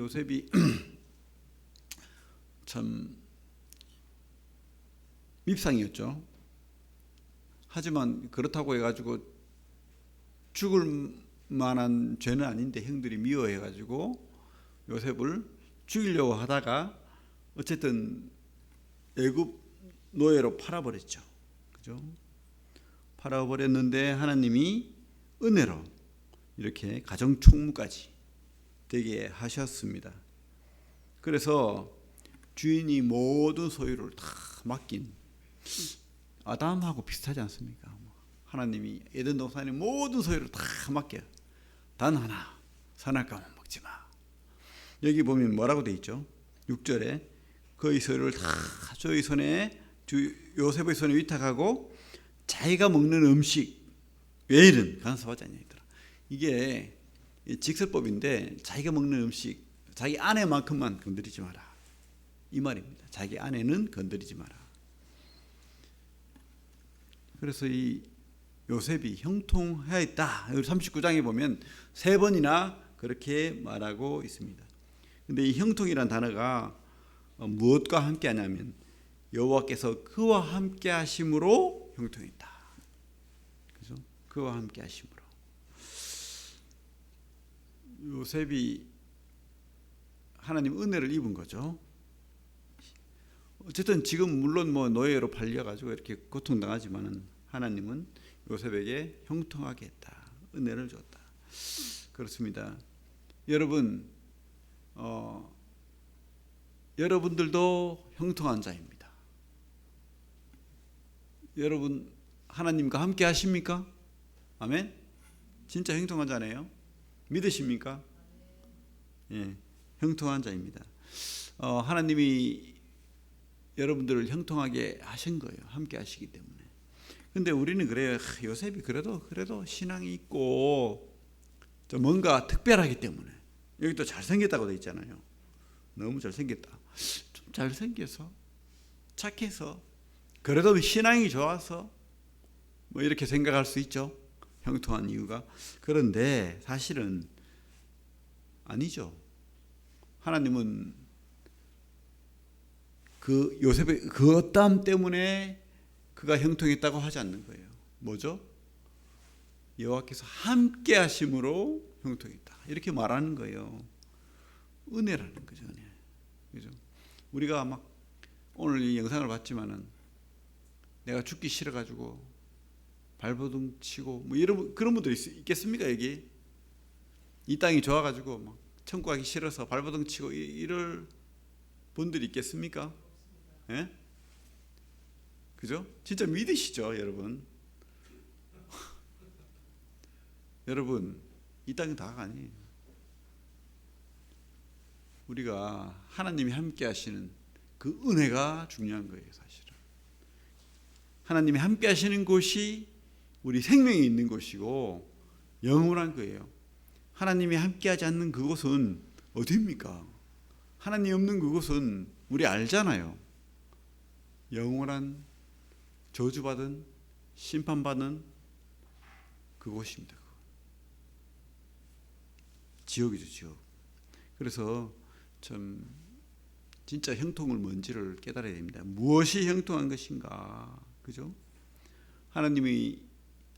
요셉이 참 밉상이었죠. 하지만 그렇다고 해가지고 죽을 만한 죄는 아닌데 형들이 미워해가지고 요셉을 죽이려고 하다가 어쨌든 애굽 노예로 팔아버렸죠. 그죠? 팔아버렸는데 하나님이 은혜로 이렇게 가정 총무까지 되게 하셨습니다. 그래서 주인이 모든 소유를 다 맡긴, 아담하고 비슷하지 않습니까? 하나님이 에덴 동산의 모든 소유를 다 맡겨요. 단 하나, 선악과만 먹지 마. 여기 보면 뭐라고 돼 있죠? 6절에 그의 소유를 다 저희 손에, 요셉의 손에 위탁하고 자기가 먹는 음식 외에는 간섭하지 아니하더라. 이게 직설법인데, 자기가 먹는 음식, 자기 아내만큼만 건드리지 마라, 이 말입니다. 자기 아내는 건드리지 마라. 그래서 이 요셉이 형통하였다. 39장에 보면 3번이나 그렇게 말하고 있습니다. 근데 이 형통이란 단어가 무엇과 함께 하냐면 여호와께서 그와 함께 하심으로 형통했다. 그죠? 그와 함께 하심으로. 요셉이 하나님 은혜를 입은 거죠. 어쨌든 지금 물론 노예로 팔려가지고 이렇게 고통당하지만은 하나님은 요셉에게 형통하게 했다. 은혜를 줬다. 그렇습니다. 여러분, 여러분들도 형통한 자입니다. 여러분 하나님과 함께 하십니까? 아멘. 진짜 형통한 자네요. 믿으십니까? 예, 형통한 자입니다. 하나님이 여러분들을 형통하게 하신 거예요. 함께 하시기 때문에. 근데 우리는 그래요. 요셉이 그래도 신앙이 있고 좀 뭔가 특별하기 때문에. 여기 또 잘생겼다고 돼 있잖아요. 너무 잘생겼다. 좀 잘생겨서, 착해서, 그래도 신앙이 좋아서 이렇게 생각할 수 있죠. 형통한 이유가. 그런데 사실은 아니죠. 하나님은 그 요셉의 그 어떠함 때문에 그가 형통했다고 하지 않는 거예요. 뭐죠? 여호와께서 함께 하심으로 형통했다. 이렇게 말하는 거예요. 은혜라는 거죠. 은혜. 그죠? 우리가 막 오늘 이 영상을 봤지만은 내가 죽기 싫어가지고 발버둥 치고 이런 그런 분들 있겠습니까? 여기 이 땅이 좋아가지고 막 천국 가기 싫어서 발버둥 치고 이럴 분들이 있겠습니까? 예? 그죠? 진짜 믿으시죠, 여러분? 여러분, 이 땅이 다가 아니에요. 우리가 하나님이 함께 하시는 그 은혜가 중요한 거예요, 사실은. 하나님이 함께 하시는 곳이 우리 생명이 있는 곳이고 영원한 거예요. 하나님이 함께 하지 않는 그곳은 어디입니까? 하나님 없는 그곳은 우리 알잖아요. 영원한 저주받은 심판받는 그곳입니다. 지옥이죠, 지옥. 그래서 참 진짜 형통을 뭔지를 깨달아야 됩니다. 무엇이 형통한 것인가, 그죠? 하나님이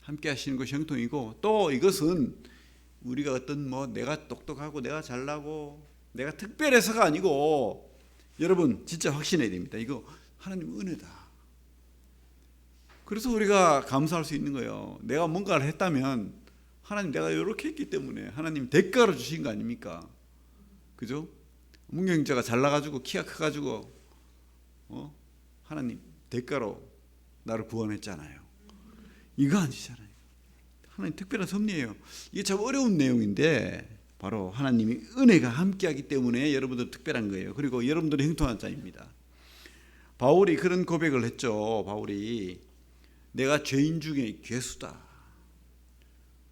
함께 하시는 것이 형통이고, 또 이것은 우리가 어떤 내가 똑똑하고 내가 잘나고 내가 특별해서가 아니고, 여러분 진짜 확신해야 됩니다. 이거 하나님 은혜다. 그래서 우리가 감사할 수 있는 거예요. 내가 뭔가를 했다면 하나님 내가 이렇게 했기 때문에 하나님 대가로 주신 거 아닙니까? 그죠? 문경자가 잘나가지고 키가 커가지고 하나님 대가로 나를 구원했잖아요. 이거 아니잖아요. 하나님 특별한 섭리예요. 이게 참 어려운 내용인데 바로 하나님이 은혜가 함께하기 때문에 여러분들 특별한 거예요. 그리고 여러분들은 형통한 자입니다. 바울이 그런 고백을 했죠. 바울이 내가 죄인 중에 괴수다.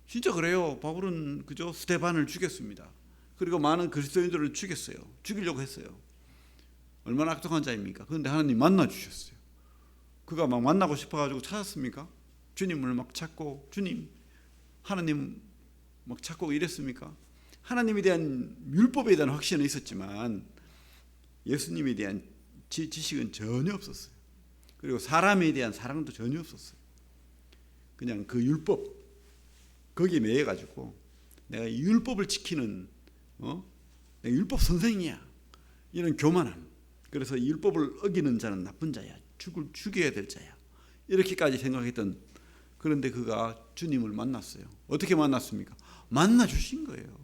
진짜 그래요. 바울은 그저 스데반을 죽였습니다. 그리고 많은 그리스도인들을 죽였어요. 죽이려고 했어요. 얼마나 악독한 자입니까? 그런데 하나님 만나 주셨어요. 그가 막 만나고 싶어가지고 찾았습니까? 주님을 막 찾고, 주님, 하나님 막 찾고 이랬습니까? 하나님에 대한 율법에 대한 확신은 있었지만 예수님에 대한 지식은 전혀 없었어요. 그리고 사람에 대한 사랑도 전혀 없었어요. 그냥 그 율법 거기에 매여 가지고 내가 이 율법을 지키는 내가 율법 선생이야 이런 교만함. 그래서 이 율법을 어기는 자는 나쁜 자야, 죽여야 될 자야 이렇게까지 생각했던. 그런데 그가 주님을 만났어요. 어떻게 만났습니까? 만나 주신 거예요.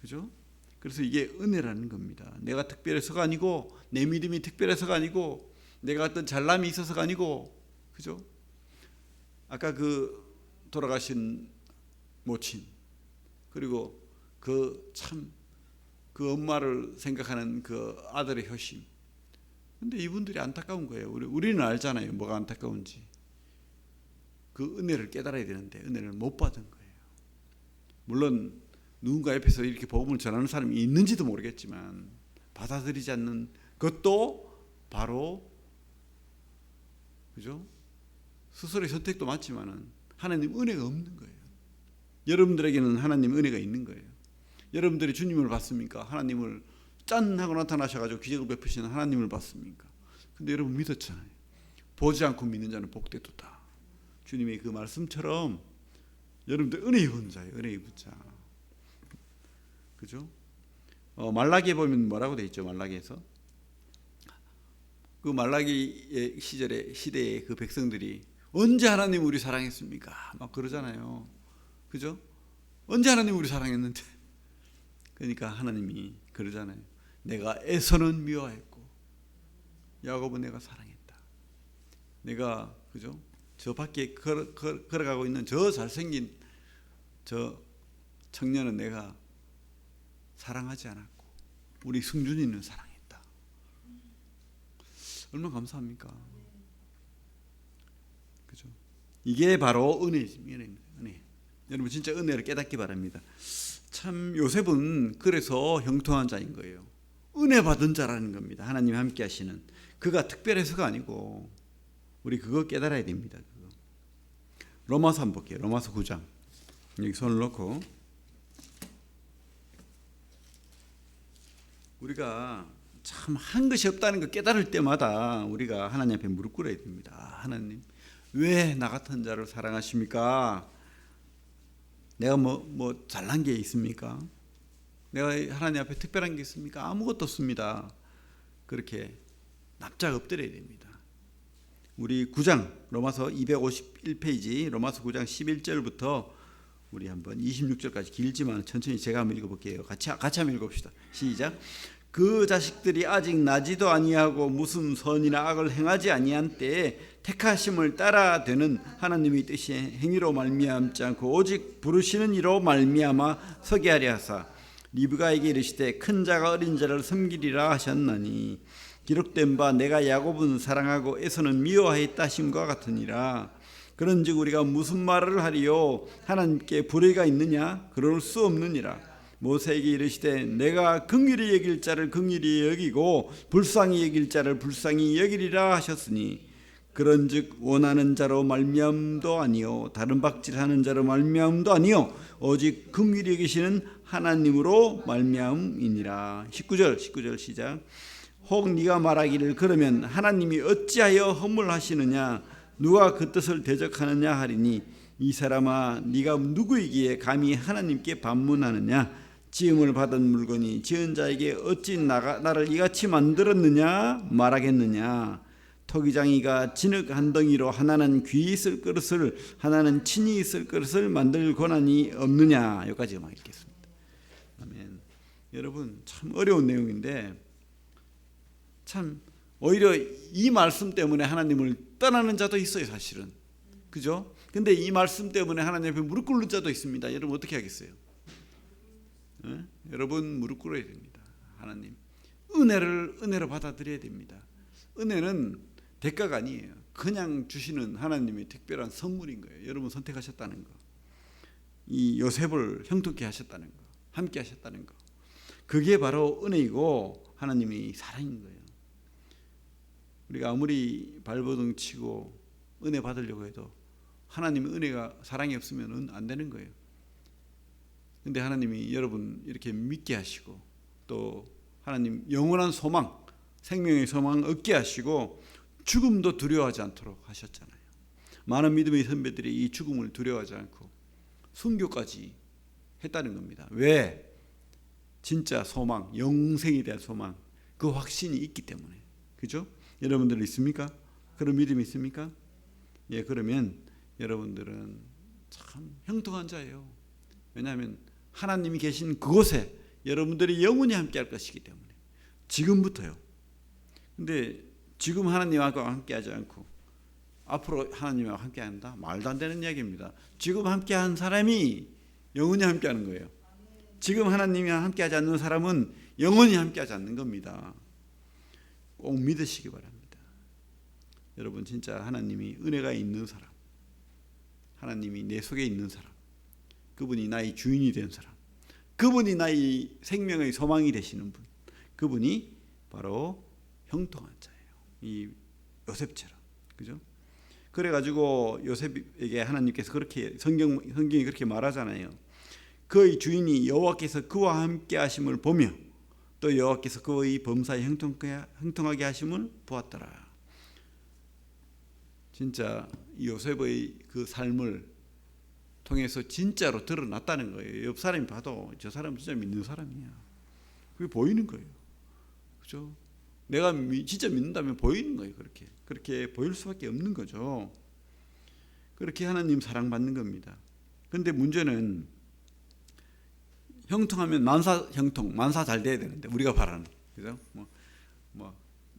그죠? 그래서 이게 은혜라는 겁니다. 내가 특별해서가 아니고 내 믿음이 특별해서가 아니고 내가 어떤 잘남이 있어서가 아니고, 그죠? 아까 그 돌아가신 모친, 그리고 그 엄마를 생각하는 그 아들의 효심. 근데 이분들이 안타까운 거예요. 우리는 알잖아요, 뭐가 안타까운지. 그 은혜를 깨달아야 되는데 은혜를 못 받은 거예요. 물론 누군가 옆에서 이렇게 복음을 전하는 사람이 있는지도 모르겠지만 받아들이지 않는 것도 바로, 그죠? 스스로의 선택도 맞지만은 하나님 은혜가 없는 거예요. 여러분들에게는 하나님 은혜가 있는 거예요. 여러분들이 주님을 봤습니까? 하나님을 짠 하고 나타나셔가지고 기적을 베푸시는 하나님을 봤습니까? 근데 여러분 믿었잖아요. 보지 않고 믿는 자는 복되도다. 주님의 그 말씀처럼 여러분들 은혜 입은 자예요. 은혜 입은 자. 그죠? 말라기에 보면 뭐라고 돼 있죠? 말라기에서 그 말라기 시대의 그 백성들이 언제 하나님 우리 사랑했습니까? 막 그러잖아요. 그죠? 언제 하나님 우리 사랑했는데? 그러니까 하나님이 그러잖아요. 내가 에서는 미워했고 야곱은 내가 사랑했다. 내가, 그죠? 저 밖에 걸어가고 있는 저 잘생긴 저 청년은 내가 사랑하지 않았고 우리 승준이는 사랑했다. 얼마나 감사합니까? 그죠? 이게 바로 은혜입니다. 은혜. 여러분 진짜 은혜를 깨닫기 바랍니다. 참 요셉은 그래서 형통한 자인 거예요. 은혜 받은 자라는 겁니다. 하나님 함께 하시는. 그가 특별해서가 아니고 우리 그거 깨달아야 됩니다. 그거. 로마서 한번 볼게요. 로마서 9장. 여기 손을 놓고 우리가 참 한 것이 없다는 거 깨달을 때마다 우리가 하나님 앞에 무릎 꿇어야 됩니다. 하나님 왜 나 같은 자를 사랑하십니까? 내가 뭐 잘난 게 있습니까? 내가 하나님 앞에 특별한 게 있습니까? 아무것도 없습니다. 그렇게 납작 엎드려야 됩니다. 우리 9장 로마서 251페이지 로마서 9장 11절부터 우리 한번 26절까지 길지만 천천히 제가 한번 읽어볼게요. 같이 한번 읽어봅시다. 시작. 그 자식들이 아직 나지도 아니하고 무슨 선이나 악을 행하지 아니한 때에 택하심을 따라 되는 하나님의 뜻이 행위로 말미암지 않고 오직 부르시는 이로 말미암아 서게 하려 하사 리브가에게 이르시되 큰 자가 어린 자를 섬기리라 하셨나니 기록된 바 내가 야곱은 사랑하고 에서는 미워하였다 하심과 같으니라. 그런즉 우리가 무슨 말을 하리요? 하나님께 불의가 있느냐? 그럴 수 없느니라. 모세에게 이르시되 내가 긍휼히 여길 자를 긍휼히 여기고 불쌍히 여길 자를 불쌍히 여기리라 하셨으니 그런즉 원하는 자로 말미암도 아니요 다른 박질하는 자로 말미암도 아니요 오직 긍휼히 여기시는 하나님으로 말미암이니라. 19절 시작. 혹 네가 말하기를 그러면 하나님이 어찌하여 허물하시느냐 누가 그 뜻을 대적하느냐 하리니 이 사람아 네가 누구이기에 감히 하나님께 반문하느냐. 지음을 받은 물건이 지은 자에게 어찌 나를 이같이 만들었느냐 말하겠느냐. 토기장이가 진흙 한 덩이로 하나는 귀 있을 그릇을 하나는 친히 있을 그릇을 만들 권한이 없느냐. 여기까지 막 읽겠습니다. 아멘. 여러분 참 어려운 내용인데 참 오히려 이 말씀 때문에 하나님을 떠나는 자도 있어요. 사실은. 그죠? 근데 이 말씀 때문에 하나님 앞에 무릎 꿇는 자도 있습니다. 여러분 어떻게 하겠어요? 네? 여러분 무릎 꿇어야 됩니다. 하나님 은혜로 받아들여야 됩니다. 은혜는 대가가 아니에요. 그냥 주시는 하나님의 특별한 선물인 거예요. 여러분 선택하셨다는 거, 이 요셉을 형통케 하셨다는 거, 함께 하셨다는 거, 그게 바로 은혜이고 하나님이 사랑인 거예요. 우리가 아무리 발버둥 치고 은혜 받으려고 해도 하나님의 은혜가 사랑이 없으면 안 되는 거예요. 근데 하나님이 여러분 이렇게 믿게 하시고 또 하나님 영원한 소망, 생명의 소망 얻게 하시고 죽음도 두려워하지 않도록 하셨잖아요. 많은 믿음의 선배들이 이 죽음을 두려워하지 않고 순교까지 했다는 겁니다. 왜? 진짜 소망, 영생에 대한 소망, 그 확신이 있기 때문에. 그죠? 여러분들 있습니까? 그런 믿음이 있습니까? 예, 그러면 여러분들은 참 형통한 자예요. 왜냐하면 하나님이 계신 그곳에 여러분들이 영원히 함께 할 것이기 때문에. 지금부터요. 근데 지금 하나님하고 함께 하지 않고 앞으로 하나님하고 함께 한다? 말도 안 되는 이야기입니다. 지금 함께 한 사람이 영원히 함께 하는 거예요. 지금 하나님이랑 함께 하지 않는 사람은 영원히 함께 하지 않는 겁니다. 꼭 믿으시기 바랍니다. 여러분 진짜 하나님이 은혜가 있는 사람, 하나님이 내 속에 있는 사람, 그분이 나의 주인이 된 사람, 그분이 나의 생명의 소망이 되시는 분, 그분이 바로 형통한 자예요. 이 요셉처럼. 그죠? 그래가지고 요셉에게 하나님께서 그렇게 성경이 그렇게 말하잖아요. 그의 주인이 여호와께서 그와 함께 하심을 보며 또 여호와께서 그의 범사에 형통하게 하심을 보았더라. 진짜 요셉의 그 삶을 통해서 진짜로 드러났다는 거예요. 옆 사람이 봐도 저 사람은 진짜 믿는 사람이야. 그게 보이는 거예요. 그죠? 내가 진짜 믿는다면 보이는 거예요. 그렇게 보일 수밖에 없는 거죠. 그렇게 하나님 사랑받는 겁니다. 그런데 문제는 형통하면 만사 형통, 만사 잘 돼야 되는데 우리가 바라는, 그죠?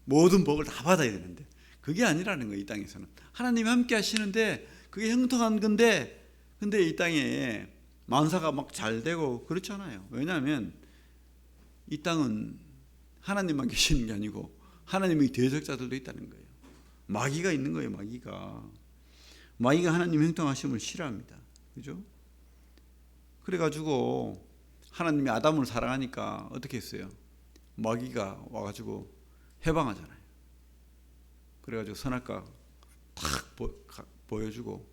모든 복을 다 받아야 되는데 그게 아니라는 거예요. 이 땅에서는 하나님이 함께 하시는데 그게 형통한 건데, 근데 이 땅에 만사가 막 잘 되고 그렇잖아요. 왜냐하면 이 땅은 하나님만 계시는 게 아니고 하나님의 대적자들도 있다는 거예요. 마귀가 있는 거예요. 마귀가 하나님 형통하심을 싫어합니다. 그죠? 그래가지고 하나님이 아담을 사랑하니까 어떻게 했어요? 마귀가 와가지고 해방하잖아요. 그래가지고 선악과 탁 보여주고,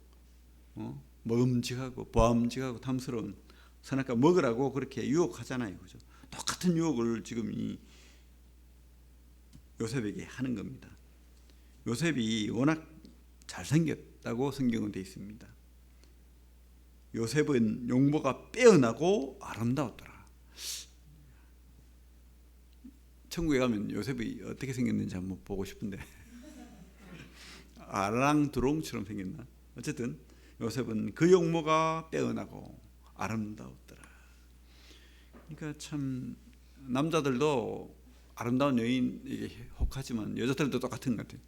먹음직하고 보암직하고 탐스러운 선악과 먹으라고 그렇게 유혹하잖아요. 그죠? 똑같은 유혹을 지금 이 요셉에게 하는 겁니다. 요셉이 워낙 잘생겼다고 성경은 되어 있습니다. 요셉은 용모가 빼어나고 아름다웠더라. 천국에 가면 요셉이 어떻게 생겼는지 한번 보고 싶은데 알랑드롱처럼 생겼나? 어쨌든 요셉은 그 용모가 빼어나고 아름다웠더라. 그러니까 참 남자들도 아름다운 여인에게 혹하지만 여자들도 똑같은 것 같아요.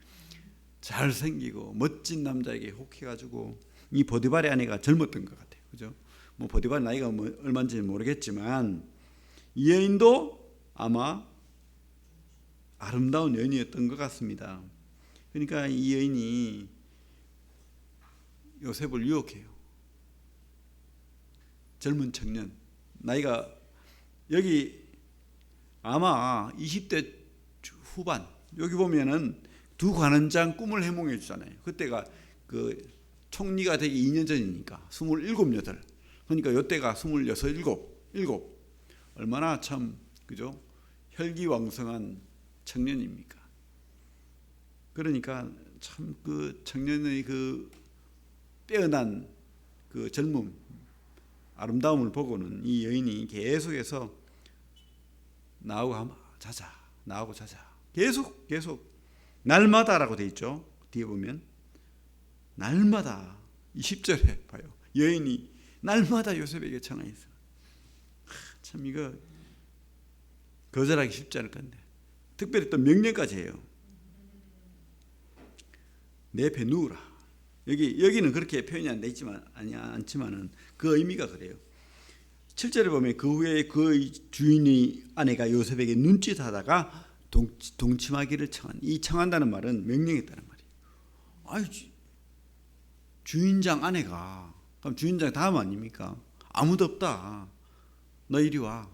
잘생기고 멋진 남자에게 혹해가지고 이 보디발의 아내가 젊었던 것 같아요. 그죠? 뭐 보디발 나이가 얼마인지 모르겠지만 이 여인도 아마 아름다운 여인이었던 것 같습니다. 그러니까 이 여인이 요셉을 유혹해요. 젊은 청년, 나이가 여기 아마 20대 후반, 여기 보면은 두 관원장 꿈을 해몽해 주잖아요. 그때가 그 총리가 되기 2년 전이니까 27, 8. 그러니까 이때가 26, 7. 얼마나 참, 그죠? 혈기왕성한 청년입니까? 그러니까 참 그 청년의 그 빼어난 그 젊음, 아름다움을 보고는 이 여인이 계속해서 나하고 자자. 계속 날마다라고 돼 있죠. 뒤에 보면 날마다 20절에 봐요. 여인이 날마다 요셉에게 전화했어. 참 이거 거절하기 쉽지 않을 건데 특별히 또 명령까지 해요. 내 옆에 누우라. 여기는 그렇게 표현이 안 돼 있지만 않지만은 그 의미가 그래요. 7절에 보면 그 후에 그의 주인의 아내가 요셉에게 눈짓하다가 동침하기를 청한. 이 청한다는 말은 명령했다는 말이에요. 아이, 주인장 아내가, 그럼 주인장 다음 아닙니까? 아무도 없다. 너 이리 와.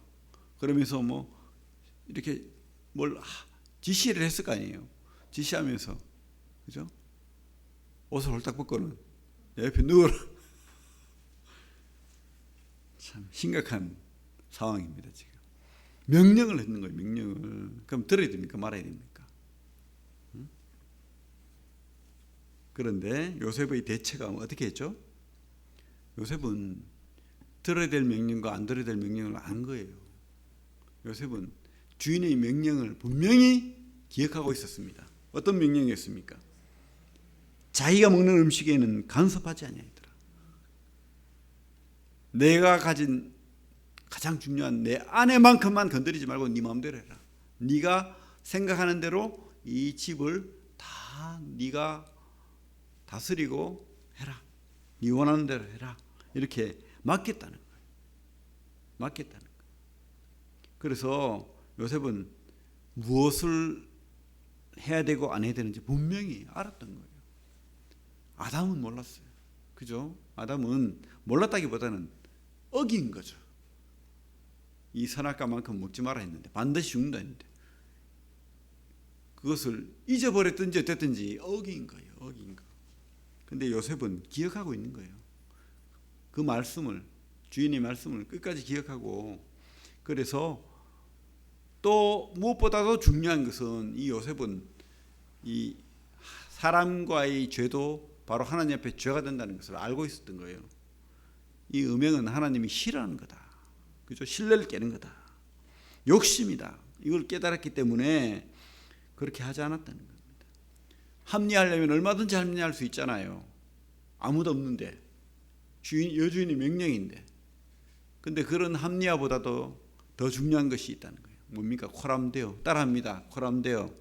그러면서 뭐 이렇게 뭘 지시를 했을 거 아니에요. 지시하면서, 그죠? 옷을 홀딱 벗고는 내 옆에 누워라. 참 심각한 상황입니다. 지금 명령을 했는 거예요. 명령을. 그럼 들어야 됩니까? 말아야 됩니까? 그런데 요셉의 대처가 어떻게 했죠? 요셉은 들어야 될 명령과 안 들어야 될 명령을 안 거예요. 요셉은 주인의 명령을 분명히 기억하고 있었습니다. 어떤 명령이었습니까? 자기가 먹는 음식에는 간섭하지 아니하더라. 내가 가진 가장 중요한 내 아내만큼만 건드리지 말고 네 마음대로 해라. 네가 생각하는 대로 이 집을 다 네가 다스리고 해라. 네 원하는 대로 해라. 이렇게 맡겼다는 거예요. 맡겼다는 거예요. 그래서 요셉은 무엇을 해야 되고 안 해야 되는지 분명히 알았던 거예요. 아담은 몰랐어요. 그죠? 아담은 몰랐다기보다는 어긴 거죠. 이 선악과만큼 먹지 마라 했는데, 반드시 죽는다 했는데, 그것을 잊어버렸든지 어땠든지 어긴 거예요. 어긴 거. 근데 요셉은 기억하고 있는 거예요. 그 말씀을, 주인의 말씀을 끝까지 기억하고, 그래서 또 무엇보다도 중요한 것은 이 요셉은 이 사람과의 죄도 바로 하나님 앞에 죄가 된다는 것을 알고 있었던 거예요. 이 음행은 하나님이 싫어하는 거다. 그죠? 신뢰를 깨는 거다. 욕심이다. 이걸 깨달았기 때문에 그렇게 하지 않았다는 겁니다. 합리하려면 얼마든지 합리할 수 있잖아요. 아무도 없는데, 여주인의 명령인데. 근데 그런 합리화보다도 더 중요한 것이 있다는 거예요. 뭡니까? 코람데오. 따라합니다. 코람데오.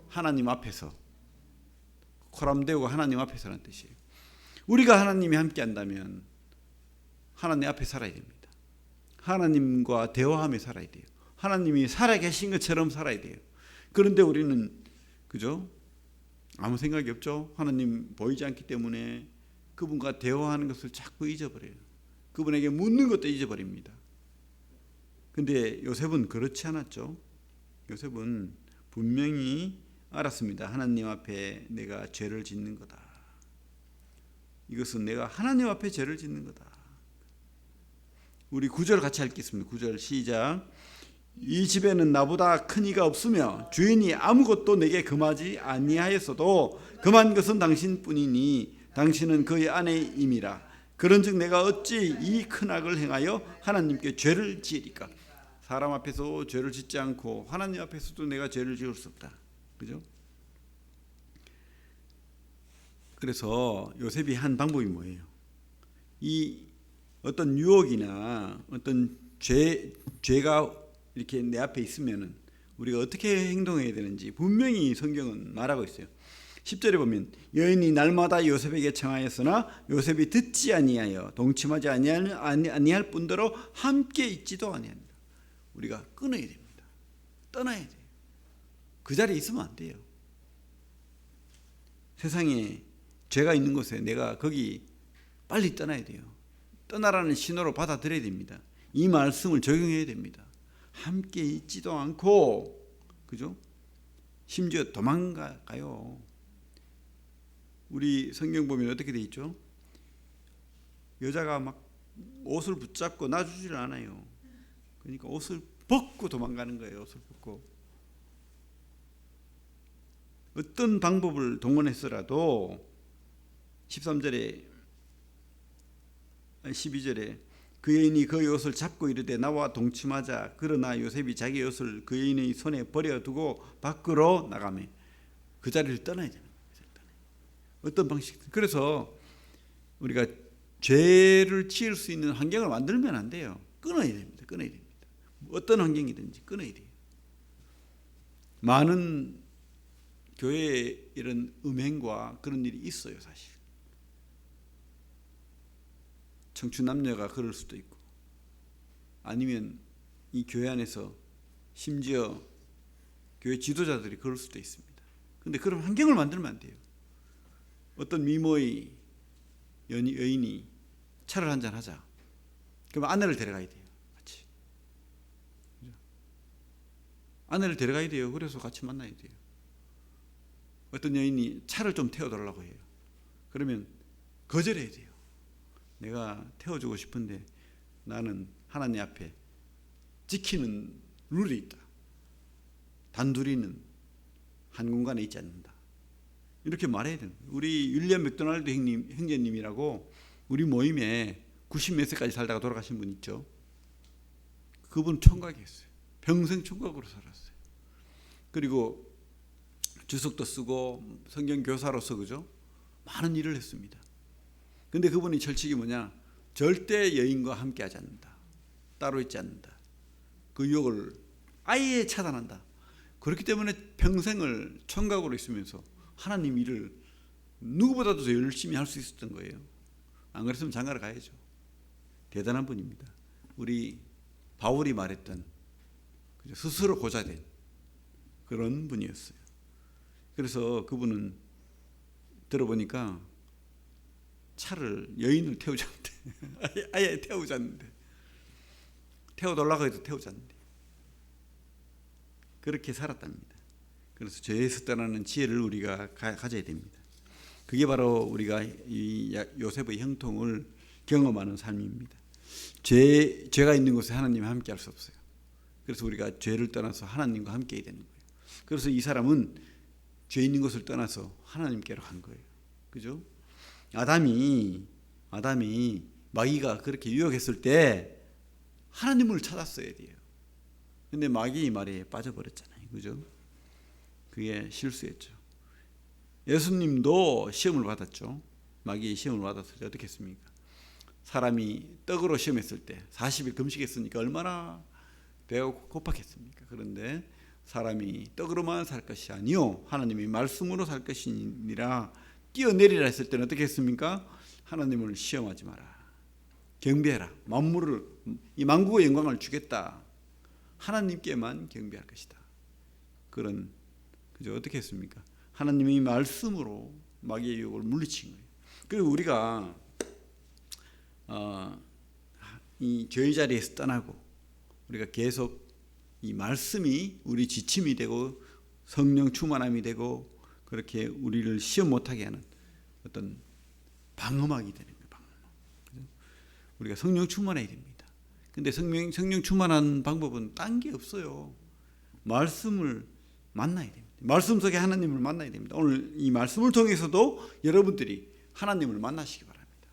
하나님 앞에서. 코람데오가 하나님 앞에서라는 뜻이에요. 우리가 하나님이 함께 한다면 하나님 앞에 살아야 됩니다. 하나님과 대화하며 살아야 돼요. 하나님이 살아계신 것처럼 살아야 돼요. 그런데 우리는 그죠? 아무 생각이 없죠. 하나님 보이지 않기 때문에 그분과 대화하는 것을 자꾸 잊어버려요. 그분에게 묻는 것도 잊어버립니다. 근데 요셉은 그렇지 않았죠. 요셉은 분명히 알았습니다. 하나님 앞에 내가 죄를 짓는 거다. 이것은 내가 하나님 앞에 죄를 짓는 거다. 우리 9절 같이 읽겠습니다. 9절 시작. 이 집에는 나보다 큰 이가 없으며 주인이 아무것도 내게 금하지 아니하였어도 금한 것은 당신뿐이니 당신은 그의 아내임이라. 그런즉 내가 어찌 이 큰 악을 행하여 하나님께 죄를 지으리까. 사람 앞에서 죄를 짓지 않고 하나님 앞에서도 내가 죄를 지을 수 없다. 그죠? 그래서 요셉이 한 방법이 뭐예요? 이 어떤 유혹이나 어떤 죄가 이렇게 내 앞에 있으면은 우리가 어떻게 행동해야 되는지 분명히 성경은 말하고 있어요. 10절에 보면 여인이 날마다 요셉에게 청하였으나 요셉이 듣지 아니하여 동침하지 아니할 뿐더러 함께 있지도 아니한다. 우리가 끊어야 됩니다. 떠나야 돼요. 그 자리에 있으면 안 돼요. 세상에 죄가 있는 곳에 내가 거기 빨리 떠나야 돼요. 떠나라는 신호로 받아들여야 됩니다. 이 말씀을 적용해야 됩니다. 함께 있지도 않고, 그죠? 심지어 도망가요. 우리 성경 보면 어떻게 돼 있죠? 여자가 막 옷을 붙잡고 놔주질 않아요. 그러니까 옷을 벗고 도망가는 거예요. 옷을 벗고. 어떤 방법을 동원해서라도 13절에 12절에 그 여인이 그 옷을 잡고 이르되 나와 동침하자. 그러나 요셉이 자기 옷을 그 여인의 손에 버려두고 밖으로 나가매. 그 자리를 떠나야 되는 거예요. 어떤 방식? 그래서 우리가 죄를 지을 수 있는 환경을 만들면 안 돼요. 끊어야 됩니다. 끊어야 됩니다. 어떤 환경이든지 끊어야 돼요. 많은 교회에 이런 음행과 그런 일이 있어요, 사실. 청춘 남녀가 그럴 수도 있고, 아니면 이 교회 안에서 심지어 교회 지도자들이 그럴 수도 있습니다. 그런데 그런 환경을 만들면 안 돼요. 어떤 미모의 여인이 차를 한잔 하자. 그럼 아내를 데려가야 돼요. 같이. 아내를 데려가야 돼요. 그래서 같이 만나야 돼요. 어떤 여인이 차를 좀 태워달라고 해요. 그러면 거절해야 돼요. 내가 태워주고 싶은데 나는 하나님 앞에 지키는 룰이 있다. 단둘이는 한 공간에 있지 않는다. 이렇게 말해야 되는 거예요. 우리 윌리엄 맥도날드 형제님이라고 우리 모임에 90몇 세까지 살다가 돌아가신 분 있죠. 그분 총각이었어요. 평생 총각으로 살았어요. 그리고 주석도 쓰고 성경 교사로서 그죠? 많은 일을 했습니다. 근데 그분이 철칙이 뭐냐? 절대 여인과 함께 하지 않는다. 따로 있지 않는다. 그 유혹을 아예 차단한다. 그렇기 때문에 평생을 총각으로 있으면서 하나님 일을 누구보다도 더 열심히 할 수 있었던 거예요. 안 그랬으면 장가를 가야죠. 대단한 분입니다. 우리 바울이 말했던 스스로 고자된 그런 분이었어요. 그래서 그분은 들어보니까 차를 여인을 태우지 않는데 아예 태우지 않는데 태워달라고 해도 태우지 않는데 그렇게 살았답니다. 그래서 죄에서 떠나는 지혜를 우리가 가져야 됩니다. 그게 바로 우리가 이 요셉의 형통을 경험하는 삶입니다. 죄가 있는 곳에 하나님과 함께 할 수 없어요. 그래서 우리가 죄를 떠나서 하나님과 함께 해야 되는 거예요. 그래서 이 사람은 죄 있는 곳을 떠나서 하나님께로 간 거예요. 그죠? 아담이 마귀가 그렇게 유혹했을 때 하나님을 찾았어야 돼요. 근데 마귀의 말에 빠져버렸잖아요. 그죠? 그게 실수였죠. 예수님도 시험을 받았죠. 마귀의 시험을 받았을 때 어떻게 했습니까? 사람이 떡으로 시험했을 때 40일 금식했으니까 얼마나 배가 고팠겠습니까? 그런데 사람이 떡으로만 살 것이 아니요 하나님이 말씀으로 살 것이니라 뛰어내리라 했을 때는 어떻게 했습니까? 하나님을 시험하지 마라. 경배해라. 만물을 이 만국의 영광을 주겠다. 하나님께만 경배할 것이다. 그런 그죠? 어떻게 했습니까? 하나님이 말씀으로 마귀의 유혹을 물리친 거예요. 그리고 우리가 이 죄의 자리에서 떠나고 우리가 계속 이 말씀이 우리 지침이 되고 성령 충만함이 되고 그렇게 우리를 시험 못하게 하는 어떤 방어막이 되는 거예요. 방어막. 우리가 성령 충만해야 됩니다. 근데 성령 충만한 방법은 딴 게 없어요. 말씀을 만나야 됩니다. 말씀 속에 하나님을 만나야 됩니다. 오늘 이 말씀을 통해서도 여러분들이 하나님을 만나시기 바랍니다.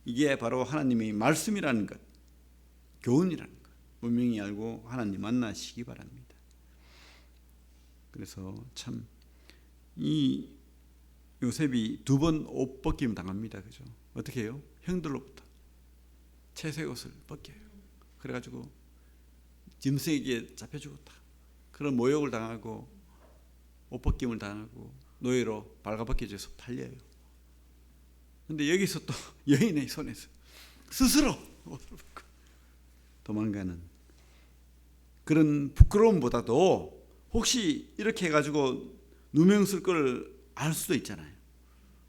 이게 바로 하나님의 말씀이라는 것, 교훈이라는 것, 분명히 알고 하나님 만나시기 바랍니다. 그래서 참 이 요셉이 2번 옷 벗김 당합니다. 그죠? 어떻게 해요? 형들로부터 채색 옷을 벗겨요. 그래가지고 짐승에게 잡혀주고 그런 모욕을 당하고 옷 벗김을 당하고 노예로 발가벗겨져서 팔려요. 근데 여기서 또 여인의 손에서 스스로 옷을 벗고 도망가는 그런 부끄러움보다도 혹시 이렇게 해가지고 누명 쓸 걸 알 수도 있잖아요.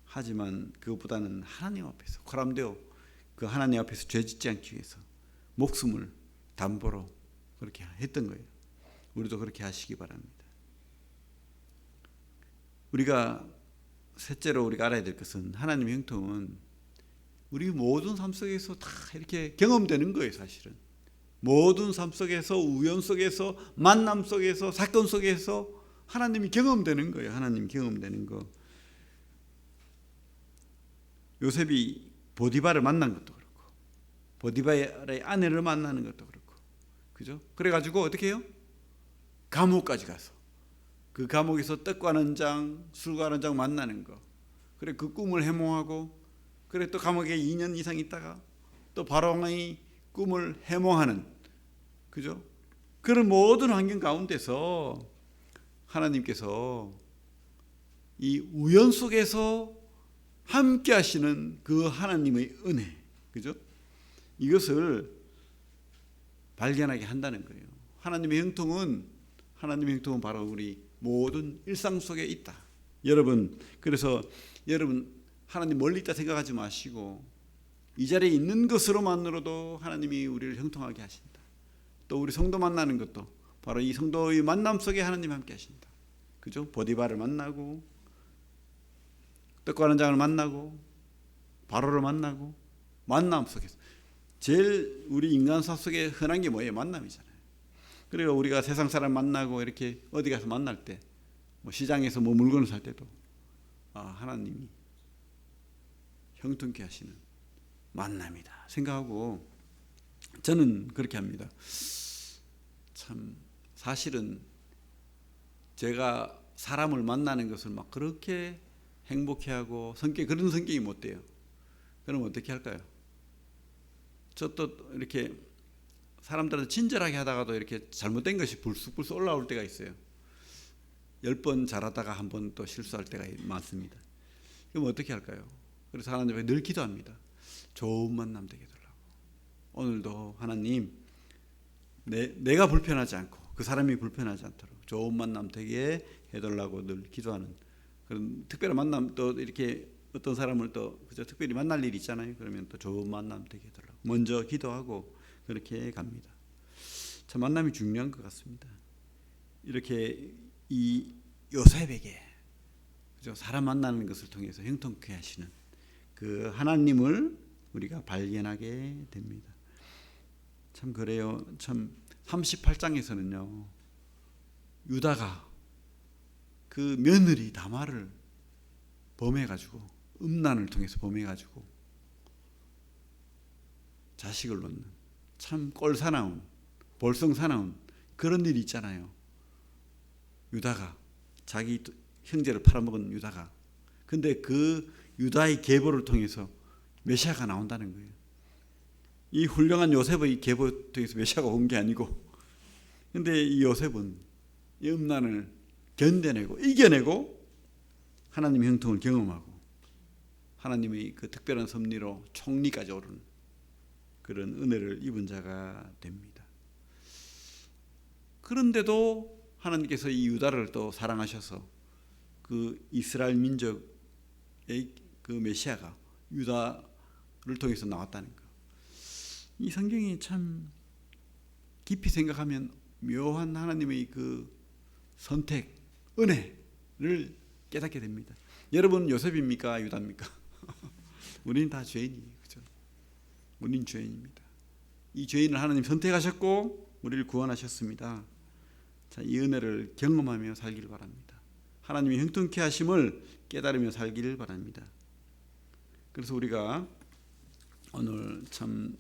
하지만 그것보다는 하나님 앞에서 코람데오 그 하나님 앞에서 죄 짓지 않기 위해서 목숨을 담보로 그렇게 했던 거예요. 우리도 그렇게 하시기 바랍니다. 우리가 셋째로 우리가 알아야 될 것은 하나님의 형통은 우리 모든 삶 속에서 다 이렇게 경험되는 거예요. 사실은 모든 삶 속에서 우연 속에서 만남 속에서 사건 속에서 하나님이 경험되는 거예요. 하나님 경험되는 거. 요셉이 보디발을 만난 것도 그렇고 보디발의 아내를 만나는 것도 그렇고 그죠? 그래가지고 어떻게 해요? 감옥까지 가서 그 감옥에서 떡 가는 장, 술 가는 장 만나는 거. 그래 그 꿈을 해몽하고 그래 또 감옥에 2년 이상 있다가 또 바로왕의 꿈을 해몽하는 그죠? 그런 모든 환경 가운데서 하나님께서 이 우연 속에서 함께 하시는 그 하나님의 은혜 그죠? 이것을 발견하게 한다는 거예요. 하나님의 형통은 바로 우리 모든 일상 속에 있다. 여러분 그래서 여러분 하나님 멀리 있다 생각하지 마시고 이 자리에 있는 것으로만으로도 하나님이 우리를 형통하게 하신다. 또 우리 성도 만나는 것도 바로 이 성도의 만남 속에 하나님 함께 하신다. 그죠? 보디발을 만나고 떡 가는 장을 만나고 바로를 만나고 만남 속에서 제일 우리 인간사 속에 흔한 게 뭐예요? 만남이잖아요. 그리고 우리가 세상 사람 만나고 이렇게 어디 가서 만날 때, 뭐 시장에서 뭐 물건을 살 때도 하나님이 형통케 하시는 만남이다 생각하고 저는 그렇게 합니다. 참 사실은 제가 사람을 만나는 것을 막 그렇게 행복해하고 그런 성격이 못 돼요. 그럼 어떻게 할까요? 저 또 이렇게 사람들한테 친절하게 하다가도 이렇게 잘못된 것이 불쑥불쑥 올라올 때가 있어요. 10번 잘하다가 한 번 또 실수할 때가 많습니다. 그럼 어떻게 할까요? 그래서 하나님 앞에 늘 기도합니다. 좋은 만남 되게 해달라고. 오늘도 하나님 내가 불편하지 않고 그 사람이 불편하지 않도록 좋은 만남 되게 해달라고 늘 기도하는 그런 특별한 만남, 또 이렇게 어떤 사람을 또 그저 특별히 만날 일이 있잖아요. 그러면 또 좋은 만남 되게 해달라고 먼저 기도하고 그렇게 갑니다. 참 만남이 중요한 것 같습니다. 이렇게 이 요셉에게 그죠? 사람 만나는 것을 통해서 형통케 하시는 그 하나님을 우리가 발견하게 됩니다. 참 그래요. 참 38장에서는요. 유다가 그 며느리 다말을 범해가지고 음란을 통해서 범해가지고 자식을 놓는 참 꼴사나운 볼썽사나운 그런 일이 있잖아요. 유다가 자기 형제를 팔아먹은 유다가 근데 그 유다의 계보를 통해서 메시아가 나온다는 거예요. 이 훌륭한 요셉의 계보를 통해서 메시아가 온 게 아니고 근데 이 요셉은 이 음란을 견뎌내고 이겨내고 하나님 형통을 경험하고 하나님의 그 특별한 섭리로 총리까지 오르는 그런 은혜를 입은 자가 됩니다. 그런데도 하나님께서 이 유다를 또 사랑하셔서 그 이스라엘 민족의 그 메시아가 유다를 통해서 나왔다는 것. 이 성경이 참 깊이 생각하면 묘한 하나님의 그 선택, 은혜를 깨닫게 됩니다. 여러분 요셉입니까? 유다입니까? 우리는 다 죄인이에요. 그죠? 우리는 죄인입니다. 이 죄인을 하나님 선택하셨고 우리를 구원하셨습니다. 자, 이 은혜를 경험하며 살기를 바랍니다. 하나님의 형통케 하심을 깨달으며 살기를 바랍니다. 그래서 우리가 오늘 참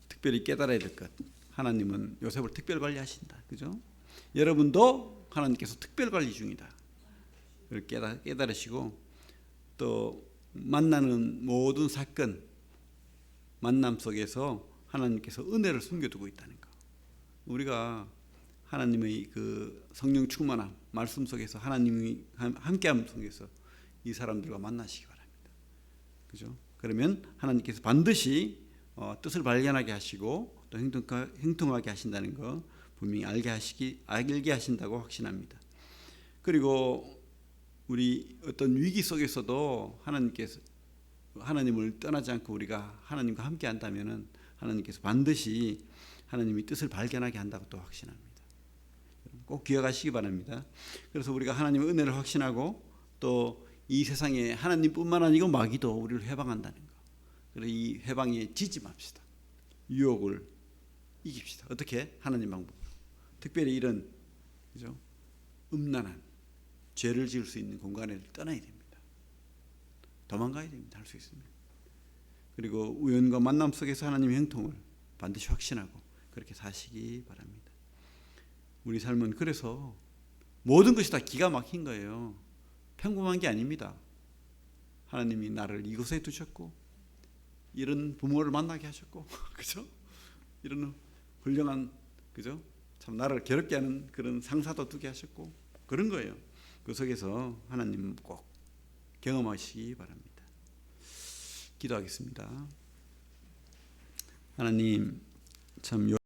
특별히 깨달아야 될 것. 하나님은 요셉을 특별 관리하신다. 그죠? 여러분도 하나님께서 특별 관리 중이다. 깨달으시고 또 만나는 모든 사건, 만남 속에서 하나님께서 은혜를 숨겨두고 있다는 것. 우리가 하나님의 그 성령 충만함, 말씀 속에서 하나님이 함께함 속에서 이 사람들과 만나시기 바랍니다. 그죠? 그러면 하나님께서 반드시 뜻을 발견하게 하시고 또 형통하게 하신다는 거 분명히 알게 하신다고 확신합니다. 그리고 우리 어떤 위기 속에서도 하나님께서 하나님을 떠나지 않고 우리가 하나님과 함께 한다면은 하나님께서 반드시 하나님의 뜻을 발견하게 한다고 또 확신합니다. 꼭 기억하시기 바랍니다. 그래서 우리가 하나님의 은혜를 확신하고 또 이 세상에 하나님뿐만 아니고 마귀도 우리를 해방한다는 거. 그래서 이 해방에 지지 맙시다. 유혹을 이깁시다. 어떻게? 하나님 방법으로. 특별히 이런 그죠? 음란한 죄를 지을 수 있는 공간을 떠나야 됩니다. 도망가야 됩니다. 할 수 있으면. 그리고 우연과 만남 속에서 하나님의 형통을 반드시 확신하고 그렇게 사시기 바랍니다. 우리 삶은 그래서 모든 것이 다 기가 막힌 거예요. 평범한 게 아닙니다. 하나님이 나를 이곳에 두셨고 이런 부모를 만나게 하셨고 그죠? 이런 훌륭한 그죠? 참 나를 괴롭게 하는 그런 상사도 두게 하셨고 그런 거예요. 그 속에서 하나님 꼭 경험하시기 바랍니다. 기도하겠습니다. 하나님 참